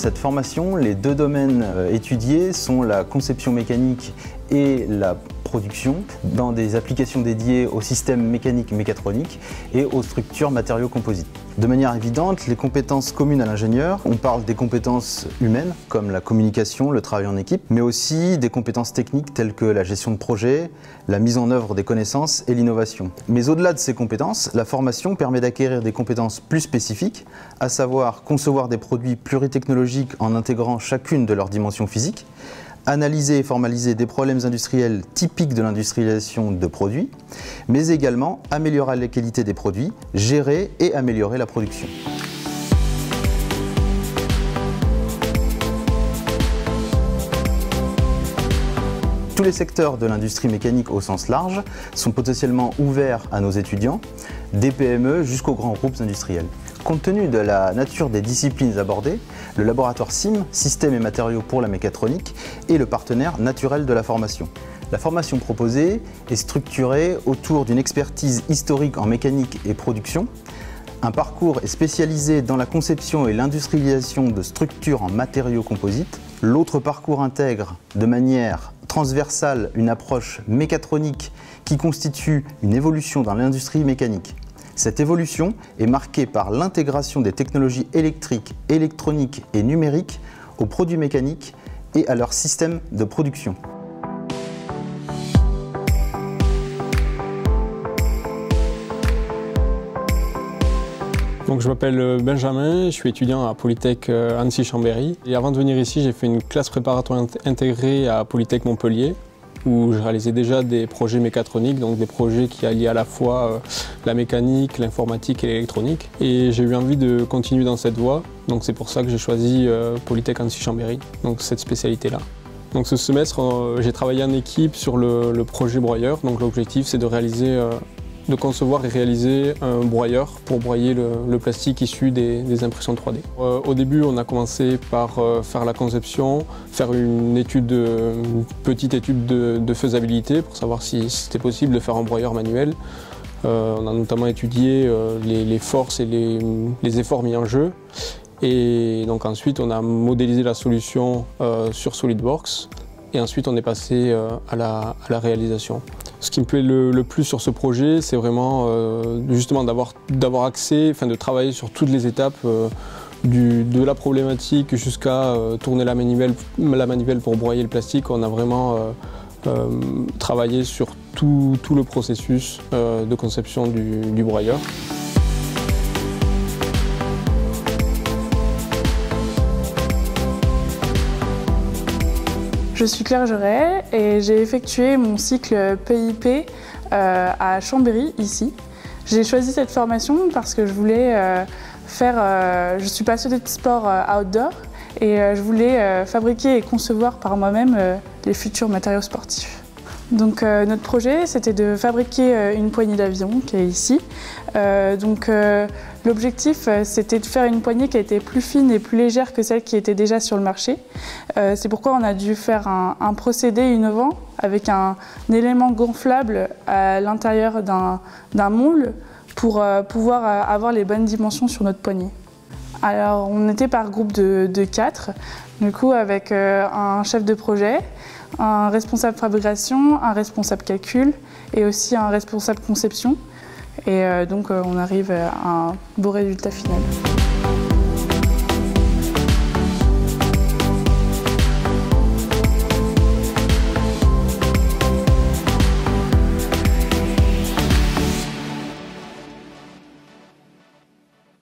cette formation, les deux domaines étudiés sont la conception mécanique et la production dans des applications dédiées aux systèmes mécaniques et mécatroniques et aux structures matériaux composites. De manière évidente, les compétences communes à l'ingénieur, on parle des compétences humaines comme la communication, le travail en équipe, mais aussi des compétences techniques telles que la gestion de projet, la mise en œuvre des connaissances et l'innovation. Mais au-delà de ces compétences, la formation permet d'acquérir des compétences plus spécifiques, à savoir concevoir des produits pluritechnologiques en intégrant chacune de leurs dimensions physiques, analyser et formaliser des problèmes industriels typiques de l'industrialisation de produits, mais également améliorer la qualité des produits, gérer et améliorer la production. Tous les secteurs de l'industrie mécanique au sens large sont potentiellement ouverts à nos étudiants, des PME jusqu'aux grands groupes industriels. Compte tenu de la nature des disciplines abordées, le laboratoire SIM, Systèmes et matériaux pour la mécatronique, est le partenaire naturel de la formation. La formation proposée est structurée autour d'une expertise historique en mécanique et production. Un parcours est spécialisé dans la conception et l'industrialisation de structures en matériaux composites. L'autre parcours intègre de manière transversale une approche mécatronique qui constitue une évolution dans l'industrie mécanique. Cette évolution est marquée par l'intégration des technologies électriques, électroniques et numériques aux produits mécaniques et à leur système de production. Donc, je m'appelle Benjamin, je suis étudiant à Polytech Annecy-Chambéry. Et avant de venir ici, j'ai fait une classe préparatoire intégrée à Polytech Montpellier, où je réalisais déjà des projets mécatroniques, donc des projets qui alliaient à la fois la mécanique, l'informatique et l'électronique. Et j'ai eu envie de continuer dans cette voie, donc c'est pour ça que j'ai choisi Polytech Annecy-Chambéry, donc cette spécialité-là. Donc ce semestre, j'ai travaillé en équipe sur le projet broyeur, donc l'objectif c'est de concevoir et réaliser un broyeur pour broyer le plastique issu des impressions 3D. Au début, on a commencé par faire la conception, faire une petite étude de faisabilité pour savoir si c'était possible de faire un broyeur manuel. On a notamment étudié les forces et les efforts mis en jeu. Et donc ensuite, on a modélisé la solution sur SolidWorks. Et ensuite, on est passé à la réalisation. Ce qui me plaît le plus sur ce projet, c'est vraiment justement d'avoir accès, de travailler sur toutes les étapes de la problématique jusqu'à tourner la manivelle pour broyer le plastique. On a vraiment travaillé sur tout le processus de conception du broyeur. Je suis Claire Joret et j'ai effectué mon cycle PIP à Chambéry, ici. J'ai choisi cette formation parce que je voulais je suis passionnée de sport outdoor et je voulais fabriquer et concevoir par moi-même les futurs matériaux sportifs. Donc notre projet, c'était de fabriquer une poignée d'avion qui est ici. L'objectif, c'était de faire une poignée qui était plus fine et plus légère que celle qui était déjà sur le marché. C'est pourquoi on a dû faire un procédé innovant avec un élément gonflable à l'intérieur d'un moule pour pouvoir avoir les bonnes dimensions sur notre poignée. Alors, on était par groupe de 4, du coup avec un chef de projet, un responsable fabrication, un responsable calcul et aussi un responsable conception. Et donc on arrive à un beau résultat final.